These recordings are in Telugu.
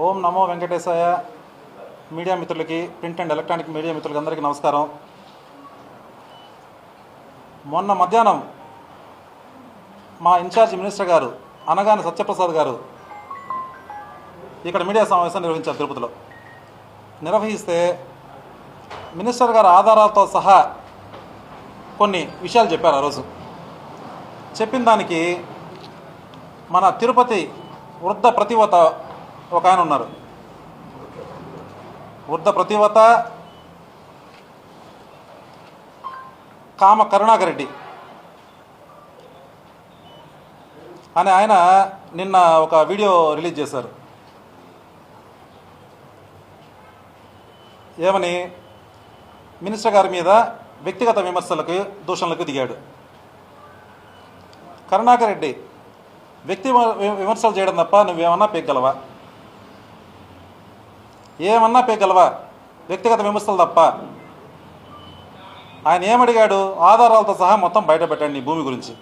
ఓం నమో వెంకటేశాయ. మీడియా మిత్రులకి, ప్రింట్ అండ్ ఎలక్ట్రానిక్ మీడియా మిత్రులకి అందరికీ నమస్కారం. మొన్న మధ్యాహ్నం మా ఇన్ఛార్జ్ మినిస్టర్ గారు అనగాని సత్యప్రసాద్ గారు ఇక్కడ మీడియా సమావేశం నిర్వహించారు తిరుపతిలో. నిర్వహిస్తే మినిస్టర్ గారు ఆధారాలతో సహా కొన్ని విషయాలు చెప్పారు. ఆ రోజు చెప్పిన దానికి మన తిరుపతి వృద్ధ ప్రతివత ఒక ఆయన ఉన్నారు. వృద్ధ ప్రతివత కామ కరుణాకర్ రెడ్డి అని ఆయన నిన్న ఒక వీడియో రిలీజ్ చేశారు. ఏమని మినిస్టర్ గారి మీద వ్యక్తిగత విమర్శలకు, దూషణలకు దిగాడు. కరుణాకర్ రెడ్డి వ్యక్తి విమర్శలు చేయడం తప్ప నువ్వేమన్నా పేగలవా? ఏమన్నా పేగలవా? వ్యక్తిగత విమర్శలు తప్ప. ఆయన ఏమడిగాడు? ఆధారాలతో సహా మొత్తం బయట పెట్టాడు నీ భూమి గురించి.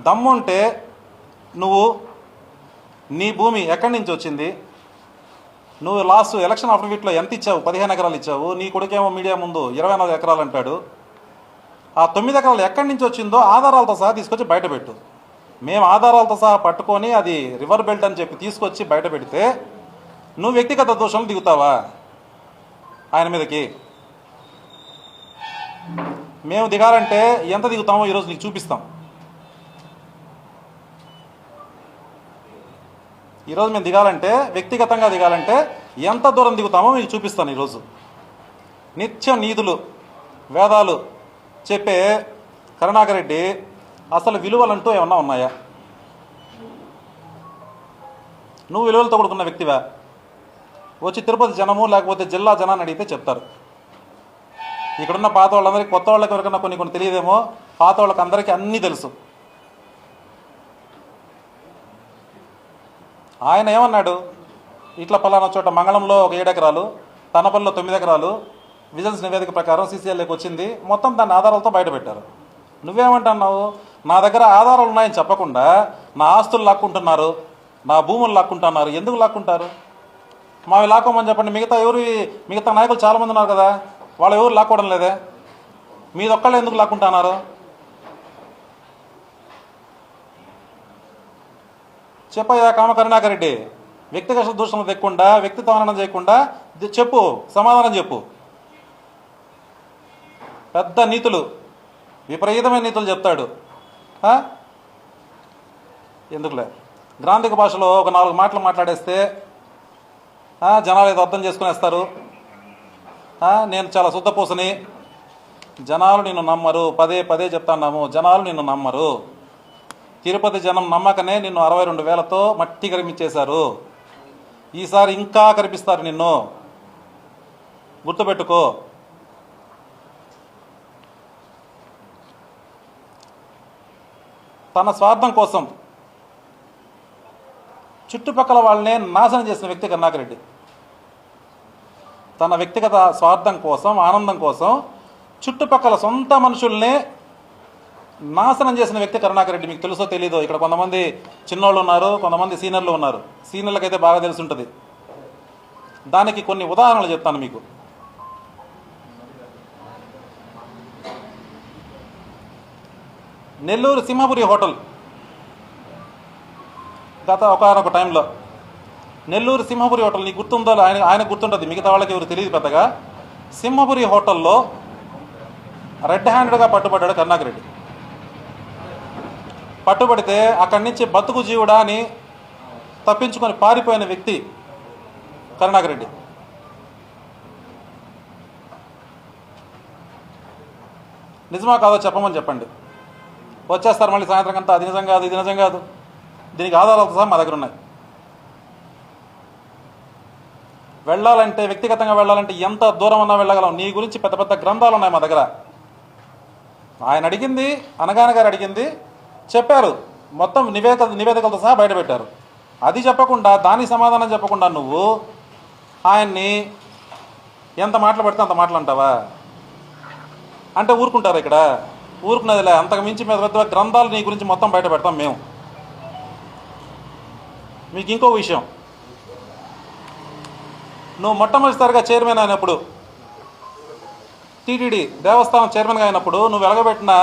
దమ్ముంటే నువ్వు నీ భూమి ఎక్కడి నుంచి వచ్చింది, నువ్వు లాస్ట్ ఎలక్షన్ అఫిడవిట్లో ఎంత ఇచ్చావు? 15 ఎకరాలు ఇచ్చావు. నీ కొడుకేమో మీడియా ముందు 24 ఎకరాలు అంటాడు. ఆ 9 ఎకరాలు ఎక్కడి నుంచి వచ్చిందో ఆధారాలతో సహా తీసుకొచ్చి బయట పెట్టు. మేము ఆధారాలతో సహా పట్టుకొని అది రివర్ బెల్ట్ అని చెప్పి తీసుకొచ్చి బయట పెడితే నువ్వు వ్యక్తిగత దోషాలు దిగుతావా ఆయన మీదకి? మేము దిగాలంటే ఎంత దిగుతామో ఈరోజు నీకు చూపిస్తాం. ఈరోజు మేము దిగాలంటే, వ్యక్తిగతంగా దిగాలంటే ఎంత దూరం దిగుతామో మీకు చూపిస్తాను. ఈరోజు నిత్యం నీతులు, వేదాలు చెప్పే కరుణాకర్ రెడ్డి అసలు విలువలంటూ ఏమన్నా ఉన్నాయా? నువ్వు విలువలతో కూడుకున్న వ్యక్తివా? వచ్చి తిరుపతి జనము లేకపోతే జిల్లా జనాన్ని అడిగితే చెప్తారు. ఇక్కడున్న పాత వాళ్ళందరికీ, కొత్త వాళ్ళకి ఎవరికన్నా కొన్ని తెలియదేమో, పాత వాళ్ళకి అందరికీ అన్నీ తెలుసు. ఆయన ఏమన్నాడు? ఇట్లా పలానా చోట మంగళంలో ఒక 7 ఎకరాలు, తనపల్లిలో 9 ఎకరాలు విజిలెన్స్ నివేదిక ప్రకారం సీసీఎల్ఏకి వచ్చింది, మొత్తం దాని ఆధారాలతో బయటపెట్టారు. నువ్వేమంటున్నావు? నా దగ్గర ఆధారాలు ఉన్నాయని చెప్పకుండా నా ఆస్తులు లాక్కుంటున్నారు, నా భూములు లాక్కుంటున్నారు. ఎందుకు లాక్కుంటారు? మావి లాక్కోమని చెప్పండి. మిగతా నాయకులు చాలామంది ఉన్నారు కదా, వాళ్ళు ఎవరు లాక్కోవడం లేదే? మీదొక్కళ్ళు ఎందుకు లాక్కుంటున్నారు? చెప్పయ్యా కామ కరుణాకర్ రెడ్డి, వ్యక్తిగత దూషణలు తెక్కకుండా, వ్యక్తిత్వ హననం చేయకుండా చెప్పు, సమాధానం చెప్పు. పెద్ద నీతులు, విపరీతమైన నీతులు చెప్తాడు. ఎందుకులే, గ్రాంధిక భాషలో ఒక 4 మాటలు మాట్లాడేస్తే జనాలు ఏదో అర్థం చేసుకునేస్తారు. నేను చాలా శుద్ధపూసని, జనాలు నిన్ను నమ్మరు. పదే చెప్తాన్నాము, జనాలు నిన్ను నమ్మరు. తిరుపతి జనం నమ్మకనే నిన్ను 62,000తో మట్టి కరిపించేశారు. ఈసారి ఇంకా కరిపిస్తారు నిన్ను, గుర్తుపెట్టుకో. తన స్వార్థం కోసం చుట్టుపక్కల వాళ్ళనే నాశనం చేసిన వ్యక్తి కరుణాకర్ రెడ్డి. తన వ్యక్తిగత స్వార్థం కోసం, ఆనందం కోసం చుట్టుపక్కల సొంత మనుషుల్నే నాశనం చేసిన వ్యక్తి కరుణాకర్ రెడ్డి. మీకు తెలుసో తెలీదో, ఇక్కడ కొంతమంది చిన్నోళ్ళు ఉన్నారు, కొంతమంది సీనియర్లు ఉన్నారు. సీనియర్లకైతే బాగా తెలిసి ఉంటుంది. దానికి కొన్ని ఉదాహరణలు చెప్తాను మీకు. నెల్లూరు సింహపురి హోటల్ గత ఒకనొక టైంలో, నెల్లూరు సింహపురి హోటల్ నీకు గుర్తుందో? ఆయన గుర్తుంటుంది, మిగతా వాళ్ళకి ఎవరు తెలియదు పెద్దగా. సింహపురి హోటల్లో రెడ్ హ్యాండెడ్గా పట్టుబడ్డాడు కరుణాకర్ రెడ్డి. పట్టుబడితే అక్కడి నుంచి బతుకు జీవుడా అని తప్పించుకొని పారిపోయిన వ్యక్తి కరుణాకర్ రెడ్డి. నిజమా కాదో చెప్పమని చెప్పండి. వచ్చేస్తారు మళ్ళీ సాయంత్రం అంతా, అది నిజం కాదు, ఇది నిజం కాదు. దీనికి ఆధారాలతో సహా మా దగ్గర ఉన్నాయి. వెళ్ళాలంటే, వ్యక్తిగతంగా వెళ్ళాలంటే ఎంత దూరం అన్నా వెళ్ళగలం. నీ గురించి పెద్ద పెద్ద గ్రంథాలు ఉన్నాయి మా దగ్గర. ఆయన అడిగింది, అనగాని గారు అడిగింది చెప్పారు, మొత్తం నివేదికలతో సహా బయటపెట్టారు. అది చెప్పకుండా, దానికి సమాధానం చెప్పకుండా నువ్వు ఆయన్ని ఎంత మాటలు పెడితే అంత మాటలు అంటావా? అంటే ఊరుకుంటారు ఇక్కడ? ఊరుకున్నదిలే, అంతకు మించి మీద పెద్ద గ్రంథాలు నీ గురించి మొత్తం బయట పెడతాం మేము. మీకు ఇంకో విషయం, నువ్వు మొట్టమొదటిసారిగా చైర్మన్ అయినప్పుడు, టీటీడీ దేవస్థానం చైర్మన్గా అయినప్పుడు నువ్వు వెలగబెట్టిన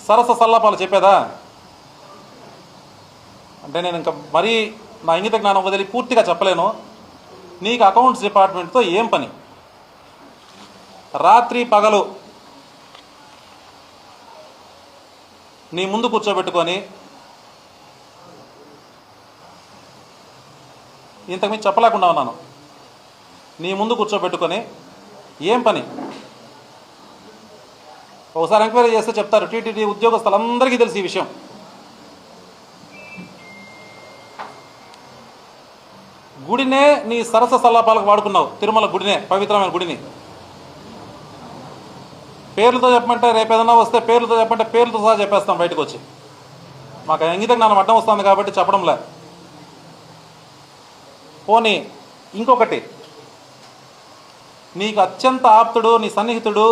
సరస సల్లాపాలు చెప్పేదా? అంటే నేను ఇంకా మరీ నా ఇంగిత జ్ఞానం వదిలి పూర్తిగా చెప్పలేను. నీకు అకౌంట్స్ డిపార్ట్మెంట్తో ఏం పని? రాత్రి పగలు నీ ముందు కూర్చోబెట్టుకొని ఇంతకుమించి చెప్పలేకుండా ఉన్నాను. నీ ముందు కూర్చోబెట్టుకొని ఏం పని? ఒకసారి ఎంక్వైరీ చేస్తే చెప్తారు. టీటీడీ ఉద్యోగస్తులందరికీ తెలిసి ఈ విషయం. గుడినే నీ సరస సల్లాపాలకు వాడుకున్నావు. తిరుమల గుడినే, పవిత్రమైన గుడిని. పేర్లతో చెప్పమంటే రేపు ఏదన్నా వస్తే పేర్లతో చెప్పంటే పేర్లతో సహా చెప్పేస్తాం బయటకు వచ్చి. మాకు ఇంగిత జ్ఞానం అడ్డం వస్తుంది కాబట్టి చెప్పడంలే. పోనీ ఇంకొకటి, నీకు అత్యంత ఆప్తుడు, నీ సన్నిహితుడు,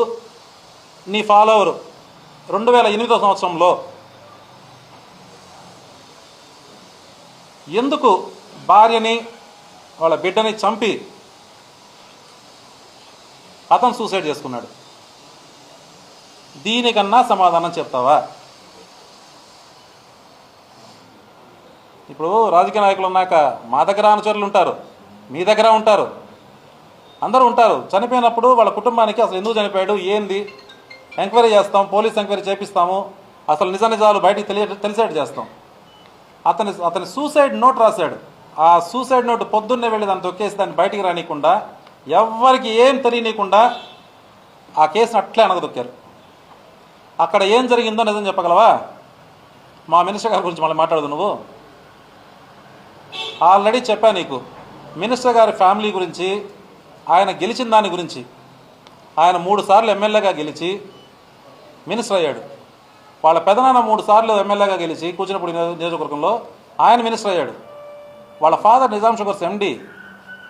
నీ ఫాలోవరు 2008 సంవత్సరంలో ఎందుకు భార్యని వాళ్ళ బిడ్డని చంపి అతను సూసైడ్ చేసుకున్నాడు? దీనికన్నా సమాధానం చెప్తావా? ఇప్పుడు రాజకీయ నాయకులు ఉన్నాక మా దగ్గర అనుచరులు ఉంటారు, మీ దగ్గర ఉంటారు, అందరూ ఉంటారు. చనిపోయినప్పుడు వాళ్ళ కుటుంబానికి అసలు ఎందుకు చనిపోయాడు, ఏంది ఎంక్వైరీ చేస్తాం, పోలీస్ ఎంక్వైరీ చేపిస్తాము, అసలు నిజ నిజాలు బయటికి తెలిసేట్టు చేస్తాం. అతని సూసైడ్ నోట్ రాశాడు. ఆ సూసైడ్ నోట్ పొద్దున్నే వెళ్ళి దాన్ని తొక్కేసి దాన్ని బయటికి రానియకుండా, ఎవ్వరికి ఏం తెలియనీయకుండా ఆ కేసును అట్లే అనగదొక్కారు. అక్కడ ఏం జరిగిందో నిజం చెప్పగలవా? మా మినిస్టర్ గారి గురించి మళ్ళీ మాట్లాడదు నువ్వు. ఆల్రెడీ చెప్పా నీకు. మినిస్టర్ గారి ఫ్యామిలీ గురించి, ఆయన గెలిచిన దాని గురించి. ఆయన 3 సార్లు ఎమ్మెల్యేగా గెలిచి మినిస్టర్ అయ్యాడు. వాళ్ళ పెదనాన్న 3 సార్లు ఎమ్మెల్యేగా గెలిచి కూచినపూడి నియోజకవర్గంలో ఆయన మినిస్టర్ అయ్యాడు. వాళ్ళ ఫాదర్ నిజాం షుగర్స్ ఎండి,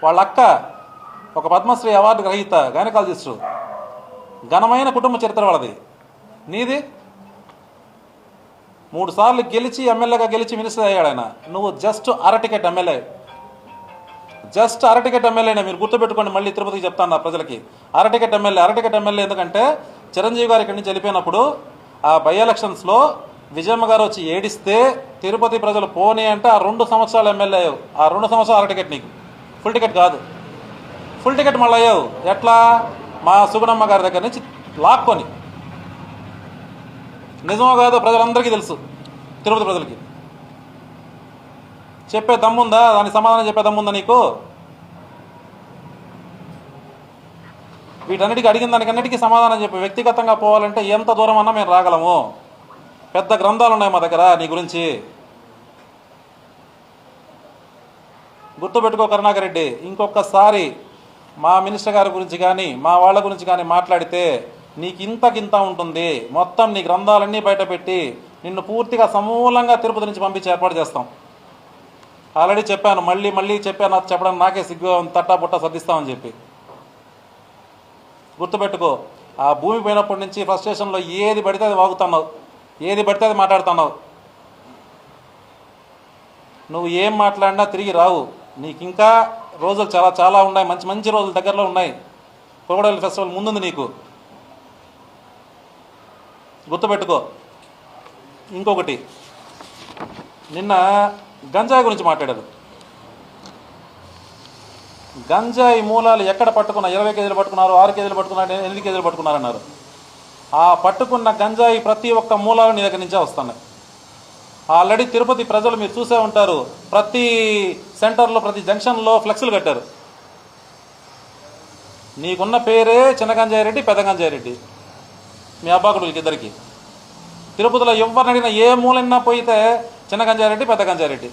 వాళ్ళ అక్క ఒక పద్మశ్రీ అవార్డు గ్రహీత గైనకాలజిస్టు. ఘనమైన కుటుంబ చరిత్ర వాళ్ళది. నీది 3 సార్లు గెలిచి ఎమ్మెల్యేగా గెలిచి మినిస్టర్ అయ్యాడు ఆయన. నువ్వు జస్ట్ అరటికెట్ ఎమ్మెల్యే. జస్ట్ అరటికెట్ ఎమ్మెల్యేనే. మీరు గుర్తుపెట్టుకోండి, మళ్ళీ తిరుపతికి చెప్తాను నా ప్రజలకి. అరటికెట్ ఎమ్మెల్యే ఎందుకంటే చిరంజీవి గారు ఇక్కడి నుంచి వెళ్ళిపోయినప్పుడు ఆ బై ఎలక్షన్స్లో విజయమ్మ గారు వచ్చి ఏడిస్తే తిరుపతి ప్రజలు పోనీ అంటే ఆ 2 సంవత్సరాలు ఎమ్మెల్యే అయ్యావు. ఆ 2 సంవత్సరాలు అరటికెట్ నీకు. ఫుల్ టికెట్ కాదు. ఫుల్ టికెట్ మళ్ళీ అయ్యావు. ఎట్లా? మా సుగుణమ్మ గారి దగ్గర నుంచి లాక్కొని. నిజమో కాదో ప్రజలందరికీ తెలుసు, తిరుపతి ప్రజలకి. చెప్పే దమ్ముందా? దానికి సమాధానం చెప్పే దమ్ముందా నీకు? వీటన్నిటికీ అడిగిన దానికన్నిటికీ సమాధానం చెప్పి వ్యక్తిగతంగా పోవాలంటే ఎంత దూరం అన్నా మేము రాగలము. పెద్ద గ్రంథాలు ఉన్నాయి మా దగ్గర నీ గురించి. గుర్తుపెట్టుకో కరుణాకర్ రెడ్డి, ఇంకొకసారి మా మినిస్టర్ గారి గురించి కానీ మా వాళ్ళ గురించి కానీ మాట్లాడితే నీకు ఇంతకింత ఉంటుంది. మొత్తం నీ గ్రంథాలన్నీ బయటపెట్టి నిన్ను పూర్తిగా సమూలంగా తిరుపతి నుంచి పంపించి ఏర్పాటు చేస్తాం. ఆల్రెడీ చెప్పాను, మళ్ళీ చెప్పాను. చెప్పడం నాకే సిగ్గు, తట్టా పుట్టా సర్దిస్తామని చెప్పి. గుర్తుపెట్టుకో, ఆ భూమి పోయినప్పటి నుంచి ఫ్రస్ట్రేషన్లో ఏది పడితే అది వాగుతున్నావు, ఏది పడితే అది మాట్లాడుతున్నావు. నువ్వు ఏం మాట్లాడినా తిరిగి రావు. నీకు ఇంకా రోజులు చాలా చాలా ఉన్నాయి. మంచి మంచి రోజులు దగ్గరలో ఉన్నాయి. క్రొకోడైల్ ఫెస్టివల్ ముందుంది నీకు. గుర్తుపెట్టుకో. ఇంకొకటి, నిన్న గంజాయి గురించి మాట్లాడారు. గంజాయి మూలాలు ఎక్కడ పట్టుకున్నా? 20 కేజీలు పట్టుకున్నారు, 6 కేజీలు పట్టుకున్నారు, 8 కేజీలు పట్టుకున్నారన్నారు. ఆ పట్టుకున్న గంజాయి ప్రతి ఒక్క మూలాలు నీ దగ్గర నుంచే వస్తున్నాయి. ఆల్రెడీ తిరుపతి ప్రజలు మీరు చూసే ఉంటారు, ప్రతి సెంటర్లో ప్రతి జంక్షన్లో ఫ్లెక్స్లు కట్టారు. నీకున్న పేరే చిన్న గంజాయి రెడ్డి, పెద్ద గంజాయి రెడ్డి. మీ అబ్బాకుడులకి ఇద్దరికి. తిరుపతిలో ఎవరిని అడిగినా ఏ మూలైనా పోయితే చిన్న గంజాయి రెడ్డి, పెద్ద గంజాయి రెడ్డి.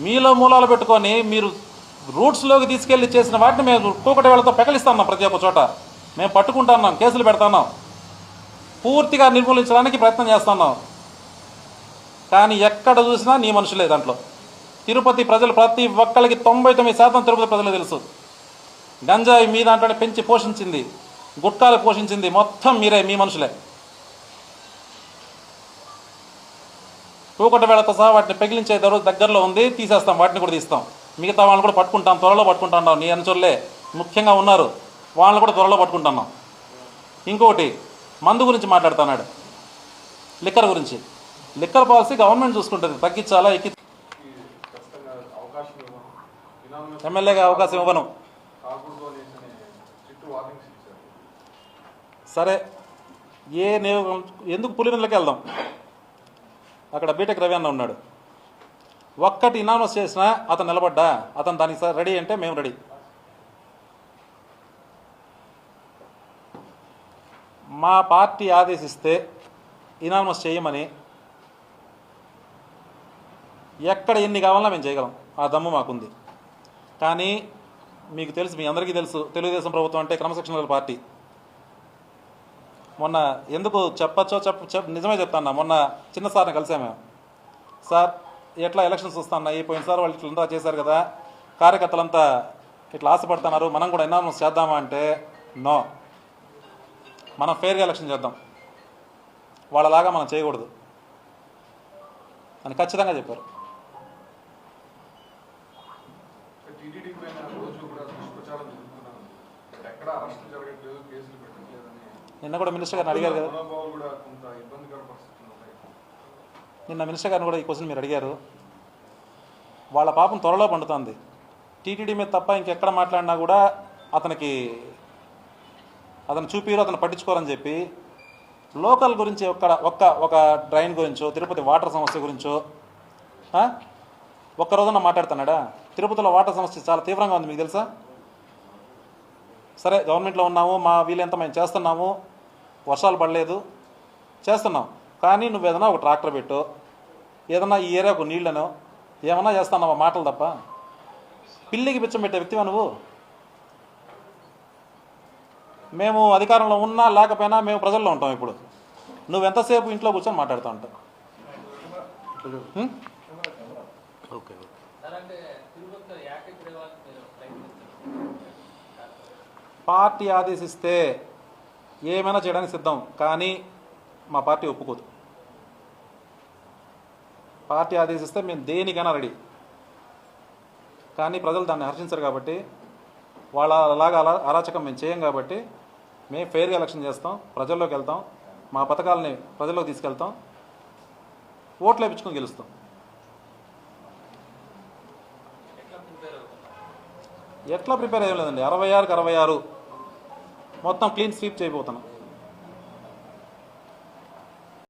మీలో మూలాలు పెట్టుకొని మీరు రూట్స్లోకి తీసుకెళ్ళి చేసిన వాటిని మేము కూకటి వేళతో పెకలిస్తున్నాం. ప్రతి ఒక్క చోట మేము పట్టుకుంటున్నాం, కేసులు పెడుతున్నాం, పూర్తిగా నిర్మూలించడానికి ప్రయత్నం చేస్తున్నాం. కానీ ఎక్కడ చూసినా నీ మనుషులే దాంట్లో. తిరుపతి ప్రజలు ప్రతి ఒక్కరికి 99% తిరుపతి ప్రజలు తెలుసు. గంజాయి మీ దాంట్లోనే పెంచి పోషించింది, గుట్కాలు పోషించింది మొత్తం మీరే, మీ మనుషులే. కూకటి వేళతో సహా వాటిని పెగిలించే దగ్గరలో ఉంది. తీసేస్తాం, వాటిని కూడా తీస్తాం. మిగతా వాళ్ళని కూడా పట్టుకుంటాం, త్వరలో పట్టుకుంటాం. నీ అనుచరులే ముఖ్యంగా ఉన్నారు, వాళ్ళని కూడా త్వరలో పట్టుకుంటున్నాం. ఇంకొకటి మందు గురించి మాట్లాడుతున్నాడు, లిక్కర్ గురించి. లిక్కర్ పాలసీ గవర్నమెంట్ చూసుకుంటుంది, తగ్గించాలా ఎక్కి. ఎమ్మెల్యేగా అవకాశం ఇవ్వను. సరే, ఎందుకు పులివెందులకి వెళ్దాం, అక్కడ బీటెక్ రవి అన్న ఉన్నాడు. ఒక్కటి ఇనామస్ చేసినా అతను నిలబడ్డా, అతను దానికి సార్ రెడీ అంటే మేము రెడీ. మా పార్టీ ఆదేశిస్తే ఇనామస్ చేయమని ఎక్కడ ఎన్ని కావాలన్నా మేము చేయగలం, ఆ దమ్ము మాకుంది. కానీ మీకు తెలుసు, మీ అందరికీ తెలుసు, తెలుగుదేశం ప్రభుత్వం అంటే క్రమశిక్షణ గల పార్టీ. మొన్న ఎందుకు నిజమే చెప్తాను, మొన్న చిన్న సార్ని కలిసాము. సార్ ఎట్లా ఎలక్షన్స్ వస్తున్నాయి, పోయినసారి వాళ్ళు ఇట్లా చేశారు కదా, కార్యకర్తలంతా ఇట్లా ఆశపడుతున్నారు, మనం కూడా ఇనామస్ చేద్దామా అంటే నో, మనం ఫెయిర్గా ఎలక్షన్ చేద్దాం, వాళ్ళలాగా మనం చేయకూడదు అని ఖచ్చితంగా చెప్పారు. నిన్న కూడా మినిస్టర్ గారిని అడిగారు కదా, నిన్న మినిస్టర్ గారిని కూడా ఈ క్వశ్చన్ మీరు అడిగారు. వాళ్ళ పాపం త్వరలో పండుతుంది. టీటీడీ మీద తప్ప ఇంకెక్కడ మాట్లాడినా కూడా అతను చూపిరు, అతను పట్టించుకోరని చెప్పి లోకల్ గురించి ఒక డ్రైన్ గురించో, తిరుపతి వాటర్ సమస్య గురించో ఒక్క రోజున మాట్లాడుతున్నాడా? తిరుపతిలో వాటర్ సమస్య చాలా తీవ్రంగా ఉంది, మీకు తెలుసా? సరే, గవర్నమెంట్లో ఉన్నాము, మా వీలెంత మేము చేస్తున్నాము, వర్షాలు పడలేదు చేస్తున్నాం. కానీ నువ్వు ఏదైనా ఒక ట్రాక్టర్ పెట్టు, ఏదన్నా ఈ ఏరియాకు నీళ్ళను ఏమన్నా చేస్తున్నావా? మాటలు తప్ప. పిల్లికి బిచ్చం పెట్టే వ్యక్తివా నువ్వు? మేము అధికారంలో ఉన్నా లేకపోయినా మేము ప్రజల్లో ఉంటాం. ఇప్పుడు నువ్వెంతసేపు ఇంట్లో కూర్చొని మాట్లాడుతూ ఉంటావు. ఓకే, పార్టీ ఆదేశిస్తే ఏమైనా చేయడానికి సిద్ధం, కానీ మా పార్టీ ఒప్పుకోదు. పార్టీ ఆదేశిస్తే మేము దేనికైనా రెడీ, కానీ ప్రజలు దాన్ని హర్షించరు కాబట్టి, వాళ్ళలాగా అరాచకం మేము చేయం కాబట్టి మేము ఫెయిర్గా ఎలక్షన్ చేస్తాం, ప్రజల్లోకి వెళ్తాం, మా పథకాలని ప్రజల్లోకి తీసుకెళ్తాం, ఓట్లు వేయించుకొని గెలుస్తాం. ఎట్లా ప్రిపేర్ అయ్యలేదండి, 66కి 66 మొత్తం క్లీన్ స్వీప్ చేయబోతున్నాం.